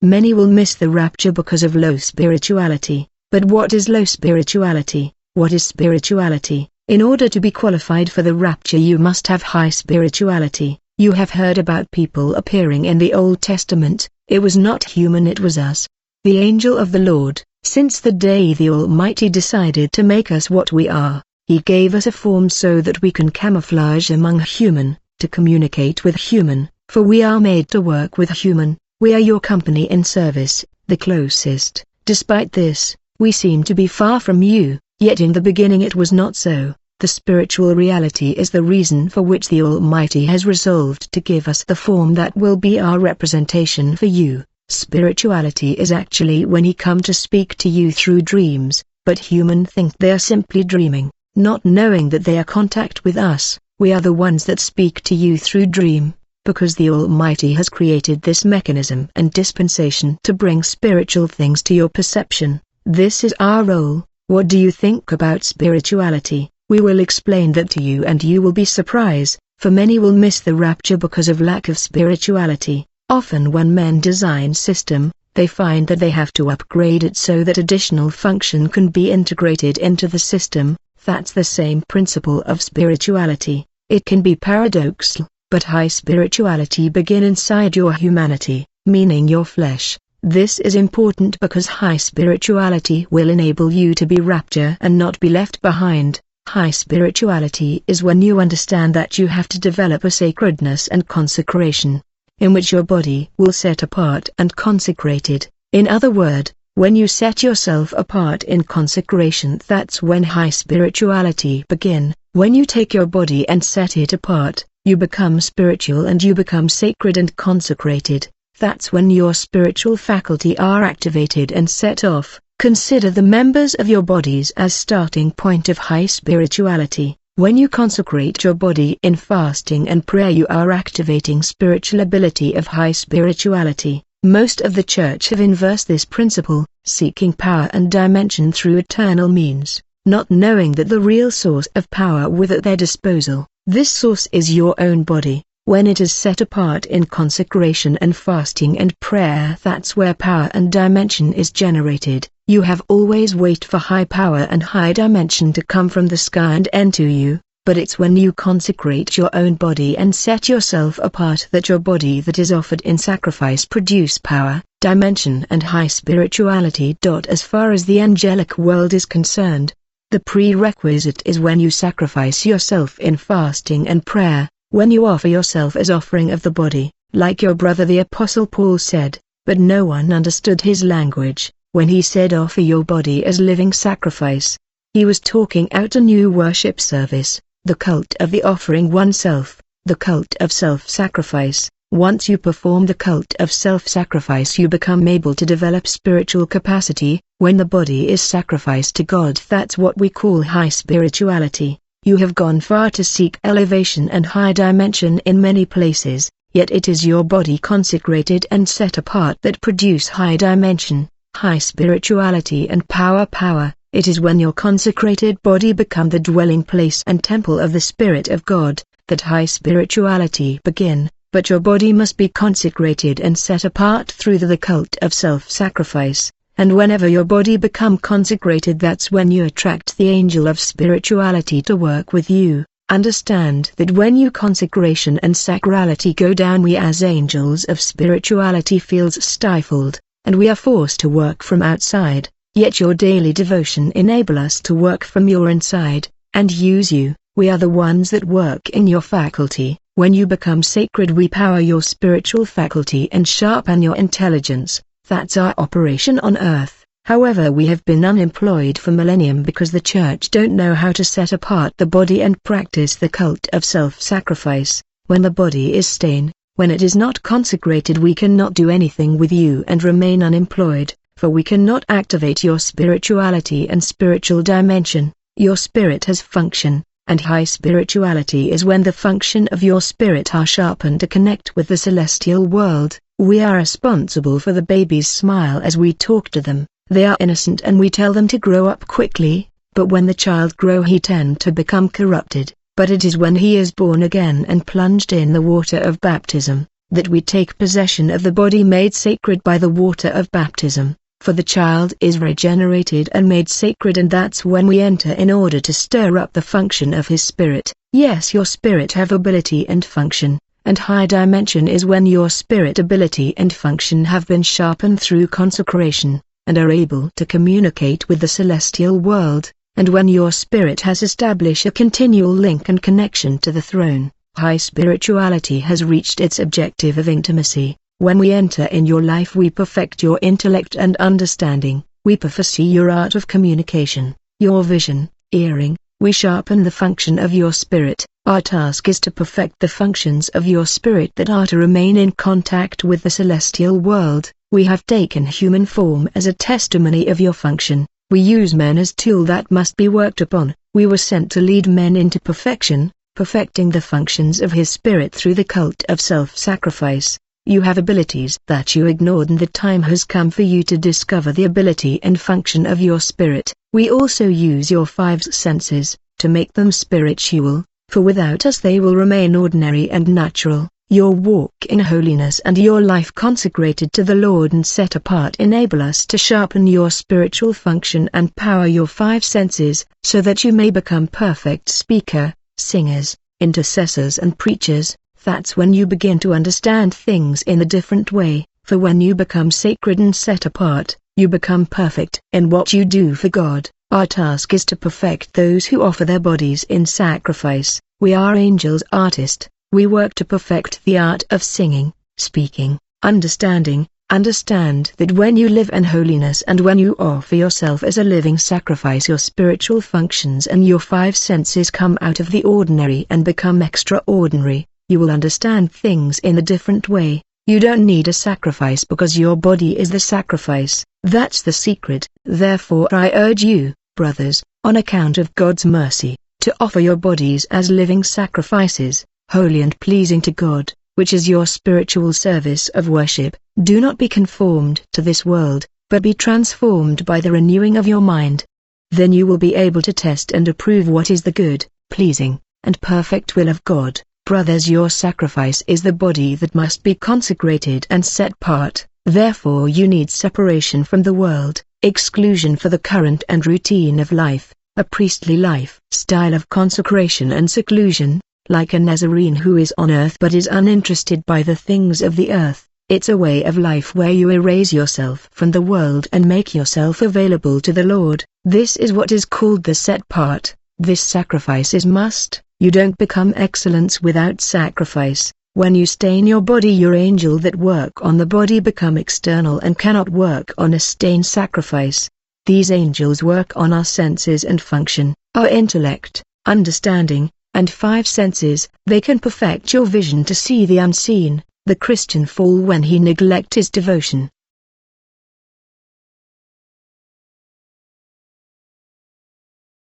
Many will miss the rapture because of low spirituality. But what is low spirituality? What is spirituality? In order to be qualified for the rapture you must have high spirituality. You have heard about people appearing in the Old Testament. It was not human, it was us. The angel of the Lord. Since the day the Almighty decided to make us what we are, He gave us a form so that we can camouflage among human, to communicate with human, for we are made to work with human. We are your company in service, the closest. Despite this, we seem to be far from you, yet in the beginning it was not so. The spiritual reality is the reason for which the Almighty has resolved to give us the form that will be our representation for you. Spirituality is actually when He come to speak to you through dreams, but human think they are simply dreaming, not knowing that they are contact with us. We are the ones that speak to you through dream, because the Almighty has created this mechanism and dispensation to bring spiritual things to your perception. This is our role. What do you think about spirituality? We will explain that to you and you will be surprised, for many will miss the rapture because of lack of spirituality. Often when men design system, they find that they have to upgrade it so that additional function can be integrated into the system. That's the same principle of spirituality. It can be paradoxical, but high spirituality begin inside your humanity, meaning your flesh. This is important because high spirituality will enable you to be rapture and not be left behind. High spirituality is when you understand that you have to develop a sacredness and consecration, in which your body will set apart and consecrated. In other words, when you set yourself apart in consecration, that's when high spirituality begin. When you take your body and set it apart, you become spiritual and you become sacred and consecrated. That's when your spiritual faculty are activated and set off. Consider the members of your bodies as starting point of high spirituality. When you consecrate your body in fasting and prayer, you are activating spiritual ability of high spirituality. Most of the church have inversed this principle, seeking power and dimension through eternal means, not knowing that the real source of power was at their disposal. This source is your own body. When it is set apart in consecration and fasting and prayer, that's where power and dimension is generated. You have always waited for high power and high dimension to come from the sky and enter you, but it's when you consecrate your own body and set yourself apart that your body that is offered in sacrifice produce power, dimension and high spirituality. As far as the angelic world is concerned, the prerequisite is when you sacrifice yourself in fasting and prayer, when you offer yourself as offering of the body, like your brother the Apostle Paul said, but no one understood his language. When he said offer your body as living sacrifice, he was talking out a new worship service, the cult of the offering oneself, the cult of self-sacrifice. Once you perform the cult of self-sacrifice, you become able to develop spiritual capacity. When the body is sacrificed to God, that's what we call high spirituality. You have gone far to seek elevation and high dimension in many places, yet it is your body consecrated and set apart that produce high dimension, high spirituality and power. It is when your consecrated body become the dwelling place and temple of the Spirit of God, that high spirituality begin, but your body must be consecrated and set apart through the cult of self-sacrifice. And whenever your body become consecrated, that's when you attract the angel of spirituality to work with you. Understand that when you consecration and sacrality go down, we as angels of spirituality feels stifled, and we are forced to work from outside. Yet your daily devotion enable us to work from your inside, and use you. We are the ones that work in your faculty. When you become sacred, we power your spiritual faculty and sharpen your intelligence. That's our operation on earth. However, we have been unemployed for millennium because the church don't know how to set apart the body and practice the cult of self-sacrifice. When the body is stained, when it is not consecrated, we cannot do anything with you and remain unemployed, for we cannot activate your spirituality and spiritual dimension. Your spirit has function, and high spirituality is when the function of your spirit are sharpened to connect with the celestial world. We are responsible for the baby's smile as we talk to them. They are innocent and we tell them to grow up quickly, but when the child grow he tend to become corrupted. But it is when he is born again and plunged in the water of baptism, that we take possession of the body made sacred by the water of baptism, for the child is regenerated and made sacred, and that's when we enter in order to stir up the function of his spirit. Yes, your spirit have ability and function, and high dimension is when your spirit ability and function have been sharpened through consecration, and are able to communicate with the celestial world, and when your spirit has established a continual link and connection to the throne, high spirituality has reached its objective of intimacy. When we enter in your life, we perfect your intellect and understanding, we prophesy your art of communication, your vision, hearing, we sharpen the function of your spirit. Our task is to perfect the functions of your spirit that are to remain in contact with the celestial world. We have taken human form as a testimony of your function. We use men as tool that must be worked upon. We were sent to lead men into perfection, perfecting the functions of his spirit through the cult of self-sacrifice. You have abilities that you ignored, and the time has come for you to discover the ability and function of your spirit. We also use your five senses, to make them spiritual, for without us they will remain ordinary and natural. Your walk in holiness and your life consecrated to the Lord and set apart enable us to sharpen your spiritual function and power your five senses, so that you may become perfect speaker, singers, intercessors and preachers. That's when you begin to understand things in a different way, for when you become sacred and set apart, you become perfect in what you do for God. Our task is to perfect those who offer their bodies in sacrifice. We are angels artists. We work to perfect the art of singing, speaking, understanding. Understand that when you live in holiness and when you offer yourself as a living sacrifice, your spiritual functions and your five senses come out of the ordinary and become extraordinary. You will understand things in a different way. You don't need a sacrifice because your body is the sacrifice. That's the secret. Therefore I urge you, brothers, on account of God's mercy, to offer your bodies as living sacrifices, holy and pleasing to God, which is your spiritual service of worship. Do not be conformed to this world, but be transformed by the renewing of your mind. Then you will be able to test and approve what is the good, pleasing, and perfect will of God. Brothers, your sacrifice is the body that must be consecrated and set apart. Therefore you need separation from the world, exclusion for the current and routine of life, a priestly life style of consecration and seclusion, like a Nazarene who is on earth but is uninterested by the things of the earth. It's a way of life where you erase yourself from the world and make yourself available to the Lord. This is what is called the set part. This sacrifice is must. You don't become excellence without sacrifice. When you stain your body, your angel that work on the body become external and cannot work on a stain sacrifice. These angels work on our senses and function, our intellect, understanding, and five senses. They can perfect your vision to see the unseen. The Christian fall when he neglect his devotion,